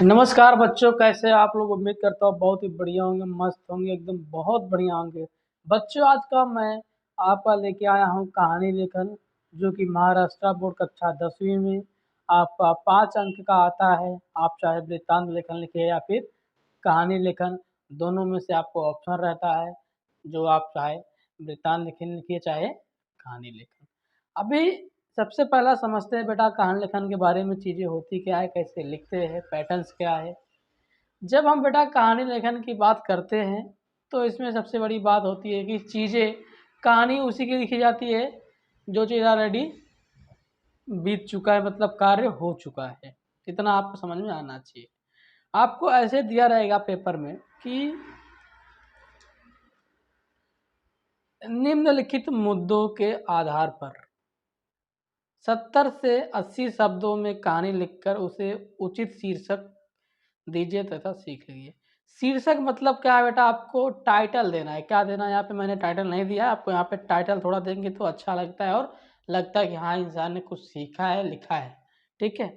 नमस्कार बच्चों, कैसे आप लोग? उम्मीद करता हूँ बहुत ही बढ़िया होंगे, मस्त होंगे, एकदम बहुत बढ़िया होंगे। बच्चों, आज का मैं आपका लेके आया हूँ कहानी लेखन, जो कि महाराष्ट्र बोर्ड कक्षा 10वीं में आपका 5 अंक का आता है। आप चाहे वृत्तांत लेखन लिखिए या फिर कहानी लेखन, दोनों में से आपको ऑप्शन रहता है। जो आप चाहे वृत्तांत लेखन लिखिए, चाहे कहानी लेखन। अभी सबसे पहला समझते हैं बेटा कहानी लेखन के बारे में, चीज़ें होती क्या है, कैसे लिखते हैं, पैटर्न्स क्या है। जब हम बेटा कहानी लेखन की बात करते हैं तो इसमें सबसे बड़ी बात होती है कि चीज़ें, कहानी उसी की लिखी जाती है जो चीज़ ऑलरेडी बीत चुका है, मतलब कार्य हो चुका है। इतना आपको समझ में आना चाहिए। आपको ऐसे दिया रहेगा पेपर में कि निम्नलिखित मुद्दों के आधार पर 70 से 80 शब्दों में कहानी लिखकर उसे उचित शीर्षक दीजिए तथा सीख लीजिए। शीर्षक मतलब क्या है बेटा? आपको टाइटल देना है। क्या देना है? यहाँ पे मैंने टाइटल नहीं दिया है आपको। यहाँ पे टाइटल थोड़ा देंगे तो अच्छा लगता है और लगता है कि हाँ, इंसान ने कुछ सीखा है, लिखा है। ठीक है,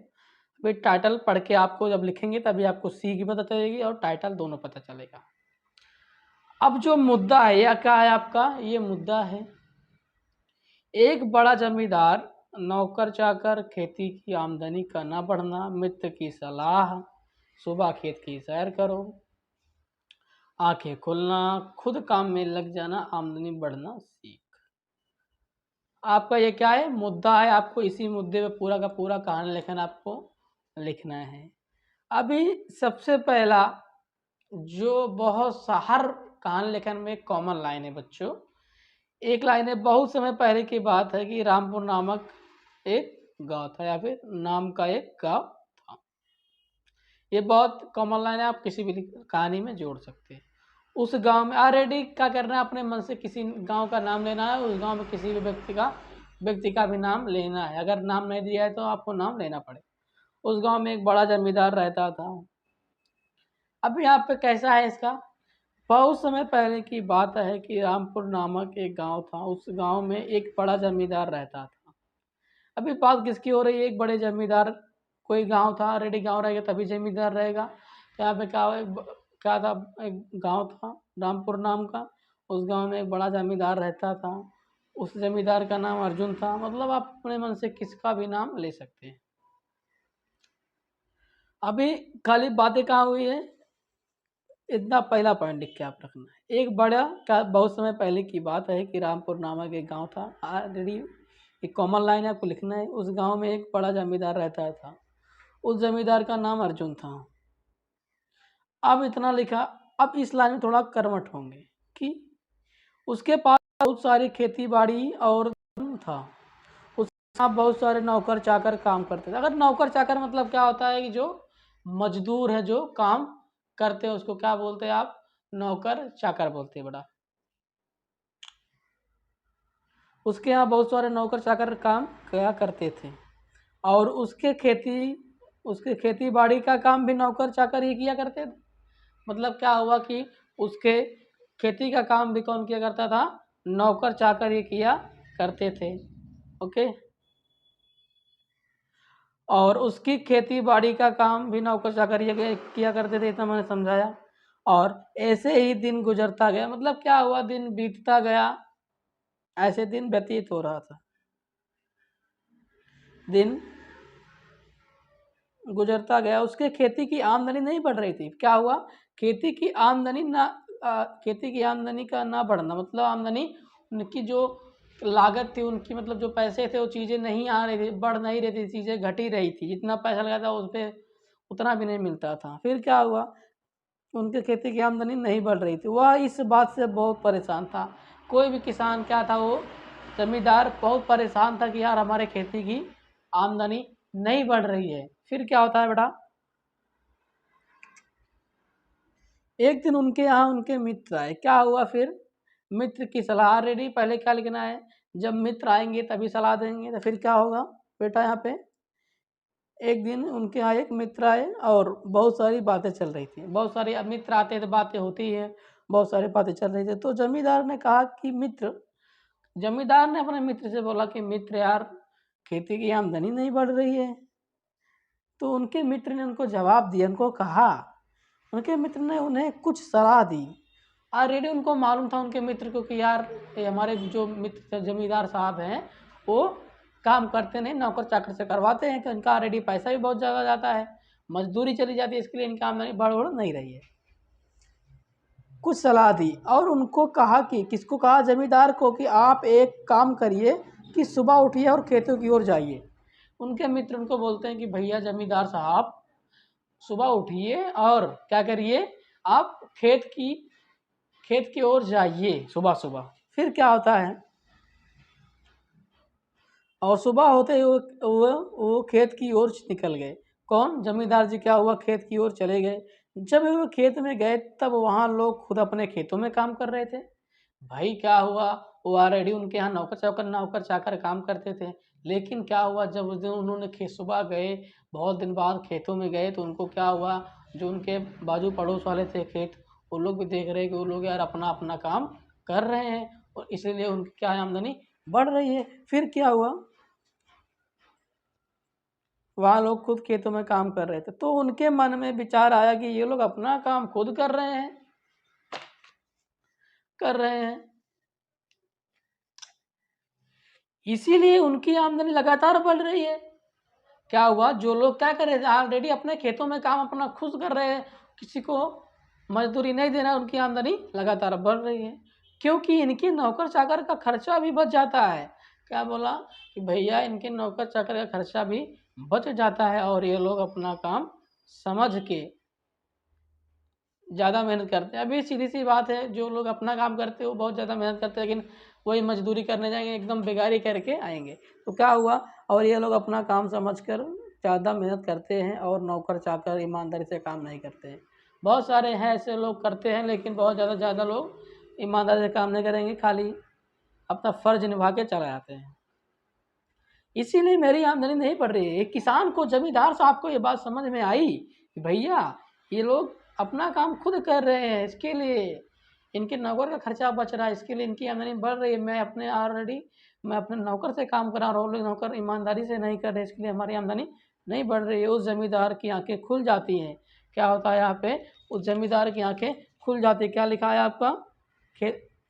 भाई टाइटल पढ़ के आपको जब लिखेंगे तभी आपको सीख भी पता चलेगी और टाइटल दोनों पता चलेगा। अब जो मुद्दा है यह क्या है आपका? ये मुद्दा है, एक बड़ा जमींदार, नौकर चाकर, खेती की आमदनी का न बढ़ना, मित्र की सलाह, सुबह खेत की सैर करो, आंखें खुलना, खुद काम में लग जाना, आमदनी बढ़ना सीख। आपका ये क्या है? मुद्दा है। आपको इसी मुद्दे पे पूरा का पूरा कहानी लेखन आपको लिखना है। अभी सबसे पहला जो बहुत हर कहानी लेखन में कॉमन लाइन है बच्चों, एक लाइन है, बहुत समय पहले की बात है कि रामपुर नामक एक गांव था या फिर नाम का एक गांव था। ये बहुत कॉमन लाइन है, आप किसी भी कहानी में जोड़ सकते हैं। उस गांव में ऑलरेडी क्या करना है, अपने मन से किसी गांव का नाम लेना है। उस गांव में किसी भी व्यक्ति का भी नाम लेना है। अगर नाम नहीं दिया है तो आपको नाम लेना पड़े। उस गांव में एक बड़ा जमींदार रहता था। अब यहाँ पे कैसा है इसका? बहुत समय पहले की बात है कि रामपुर नामक एक गांव था। उस गांव में एक बड़ा जमींदार रहता था। अभी बात किसकी हो रही है? एक बड़े जमींदार, कोई गांव था, ऑलरेडी गांव रहेगा तभी जमींदार रहेगा। तो यहाँ पे क्या था? एक गांव था रामपुर नाम का। उस गांव में एक बड़ा जमींदार रहता था। उस जमींदार का नाम अर्जुन था। मतलब आप अपने मन से किसका भी नाम ले सकते हैं। अभी खाली बातें कहाँ हुई है, इतना पहला पॉइंट लिख के आप रखना है। एक बड़ा का बहुत समय पहले की बात है कि रामपुर नामक एक गांव था। ऑलरेडी एक कॉमन लाइन है, आपको लिखना है। उस गांव में एक बड़ा जमींदार रहता था। उस जमींदार का नाम अर्जुन था। अब इतना लिखा। अब इस लाइन में थोड़ा कर्मठ होंगे कि उसके पास बहुत सारी खेती बाड़ी और धन था। उसके यहाँ बहुत सारे नौकर चाकर काम करते थे। अगर नौकर चाकर मतलब क्या होता है कि जो मजदूर है, जो काम करते हैं, उसको क्या बोलते हैं आप? नौकर चाकर बोलते हैं बेटा। उसके यहाँ बहुत सारे नौकर चाकर काम क्या करते थे और उसके खेती बाड़ी का काम भी नौकर चाकर ही किया करते थे। मतलब क्या हुआ कि उसके खेती का काम भी कौन किया करता था? नौकर चाकर ही किया करते थे। ओके, और उसकी खेती बाड़ी का काम भी नौकर चाकर ही किया करते थे, इतना मैंने समझाया। और ऐसे ही दिन गुजरता गया। मतलब क्या हुआ? दिन बीतता गया, ऐसे दिन व्यतीत हो रहा था। दिन गुजरता गया, उसके खेती की आमदनी नहीं बढ़ रही थी। क्या हुआ? खेती की आमदनी का ना बढ़ना, मतलब आमदनी, उनकी जो लागत थी, उनकी मतलब जो पैसे थे, वो चीज़ें नहीं आ रही थी, बढ़ नहीं रही थी, चीज़ें घट ही रही थी। जितना पैसा लगा था उस पर उतना भी नहीं मिलता था। फिर क्या हुआ? उनके खेती की आमदनी नहीं बढ़ रही थी। वह इस बात से बहुत परेशान था। कोई भी किसान क्या था, वो जमींदार बहुत परेशान था कि यार हमारे खेती की आमदनी नहीं बढ़ रही है। फिर क्या होता है बेटा? एक दिन उनके यहाँ उनके मित्र आए। क्या हुआ फिर? मित्र की सलाह। ऑलरेडी पहले क्या लिखना है? जब मित्र आएंगे तभी सलाह देंगे। तो फिर क्या होगा बेटा? यहाँ पे एक दिन उनके यहाँ एक मित्र आए और बहुत सारी बातें चल रही थी। बहुत सारी, अब मित्र आते हैं तो बातें होती हैं, बहुत सारी बातें चल रही थी। तो जमींदार ने कहा कि जमींदार ने अपने मित्र से बोला कि मित्र यार, खेती की आमदनी नहीं बढ़ रही है। तो उनके मित्र ने उनको जवाब दिया, उनको कहा, उनके मित्र ने उन्हें कुछ सलाह दी। ऑलरेडी उनको मालूम था उनके मित्र को कि यार ये हमारे जो मित्र जमींदार साहब हैं वो काम करते नहीं, नौकर चाकर से करवाते हैं, तो इनका ऑलरेडी पैसा भी बहुत ज़्यादा जाता है, मजदूरी चली जाती है, इसके लिए इनकी आमदनी बढ़ नहीं रही है। कुछ सलाह दी और उनको कहा कि, किसको कहा, जमींदार को, कि आप एक काम करिए कि सुबह उठिए और खेतों की ओर जाइए। उनके मित्र उनको बोलते हैं कि भैया जमींदार साहब सुबह उठिए और क्या करिए, आप खेत की ओर जाइए सुबह सुबह। फिर क्या होता है, और सुबह होते ही वो खेत की ओर निकल गए। कौन, जमींदार जी क्या हुआ, खेत की ओर चले गए। जब वो खेत में गए तब वहाँ लोग खुद अपने खेतों में काम कर रहे थे। भाई क्या हुआ, वो ऑलरेडी उनके यहाँ नौकर चाकर काम करते थे, लेकिन क्या हुआ, जब उस दिन उन्होंने खेत सुबह गए, बहुत दिन बाद खेतों में गए, तो उनको क्या हुआ, जो उनके बाजू पड़ोस वाले थे खेत, वो लोग भी देख रहे हैं कि वो लोग यार अपना अपना काम कर रहे हैं और इसीलिए उनकी क्या आमदनी बढ़ रही है। फिर क्या हुआ, वहाँ लोग खुद खेतों में काम कर रहे थे, तो उनके मन में विचार आया कि ये लोग अपना काम खुद कर रहे हैं, इसीलिए उनकी आमदनी लगातार बढ़ रही है। क्या हुआ, जो लोग क्या कर रहे थे, ऑलरेडी अपने खेतों में काम अपना खुद कर रहे हैं, किसी को मजदूरी नहीं देना, उनकी आमदनी लगातार बढ़ रही है, क्योंकि इनके नौकर चाकर का खर्चा भी बच जाता है। क्या बोला कि भैया इनके नौकर चाकर का खर्चा भी बच जाता है और ये लोग अपना काम समझ के ज़्यादा मेहनत करते हैं। अभी सीधी सी बात है, जो लोग अपना काम करते हैं वो बहुत ज़्यादा मेहनत करते हैं, लेकिन वही मजदूरी करने जाएंगे एकदम बेगारी करके आएंगे। तो क्या हुआ, और ये लोग अपना काम समझकर ज़्यादा मेहनत करते हैं और नौकर चाकर ईमानदारी से काम नहीं करते हैं। बहुत सारे हैं ऐसे लोग करते हैं, लेकिन बहुत ज़्यादा लोग ईमानदारी से काम नहीं करेंगे, खाली अपना फ़र्ज निभा के चले जाते हैं। इसीलिए मेरी आमदनी नहीं बढ़ रही है। एक किसान को, जमींदार साहब को ये बात समझ में आई कि भैया ये लोग अपना काम खुद कर रहे हैं, इसके लिए इनके नौकर का खर्चा बच रहा है, इसके लिए इनकी आमदनी बढ़ रही है। मैं अपने नौकर से काम करा रहा हूँ, लोग नौकर ईमानदारी से नहीं कर रहे, इसके लिए हमारी आमदनी नहीं बढ़ रही है। उस जमींदार की आंखें खुल जाती हैं। क्या होता है यहाँ पे, उस जमींदार की आंखें खुल जाती है। क्या लिखा है आपका,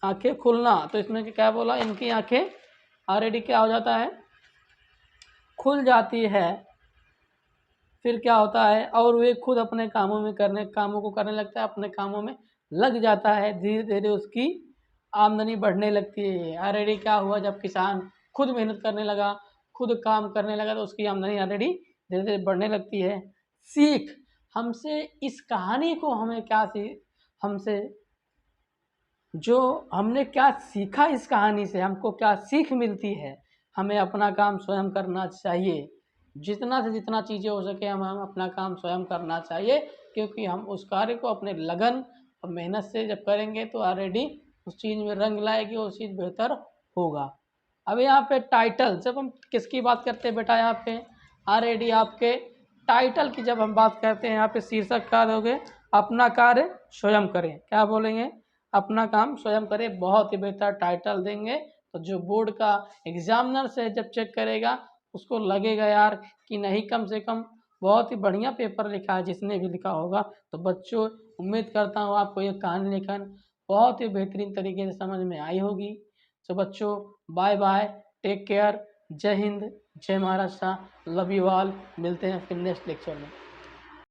आंखें खुलना, तो इसमें क्या बोला, इनकी आंखें ऑलरेडी क्या हो जाता है, खुल जाती है। फिर क्या होता है, और वे खुद अपने कामों को करने लगता है, अपने कामों में लग जाता है, धीरे धीरे उसकी आमदनी बढ़ने लगती है। ऑलरेडी क्या हुआ, जब किसान खुद मेहनत करने लगा, खुद काम करने लगा, तो उसकी आमदनी ऑलरेडी धीरे धीरे बढ़ने लगती है। सीख, हमसे इस कहानी को हमें क्या हमसे जो हमने क्या सीखा इस कहानी से, हमको क्या सीख मिलती है, हमें अपना काम स्वयं करना चाहिए। जितना से जितना चीज़ें हो सके हम अपना काम स्वयं करना चाहिए, क्योंकि हम उस कार्य को अपने लगन और मेहनत से जब करेंगे तो ऑलरेडी उस चीज़ में रंग लाएगी और चीज़ बेहतर होगा। अब यहाँ पे टाइटल, जब हम किसकी बात करते हैं बेटा, यहाँ पे ऑलरेडी आपके टाइटल की जब हम बात करते हैं, यहाँ पे शीर्षक क्या दोगे, अपना कार्य स्वयं करें। क्या बोलेंगे, अपना काम स्वयं करें। बहुत ही बेहतर टाइटल देंगे, तो जो बोर्ड का एग्जामिनर से जब चेक करेगा उसको लगेगा यार कि नहीं, कम से कम बहुत ही बढ़िया पेपर लिखा है जिसने भी लिखा होगा। तो बच्चों, उम्मीद करता हूँ आपको ये कहानी लेखन बहुत ही बेहतरीन तरीके से समझ में आई होगी। तो बच्चों, बाय बाय, टेक केयर, जय हिंद, जय महाराष्ट्र, लव यू ऑल। मिलते हैं फिर नेक्स्ट लेक्चर में।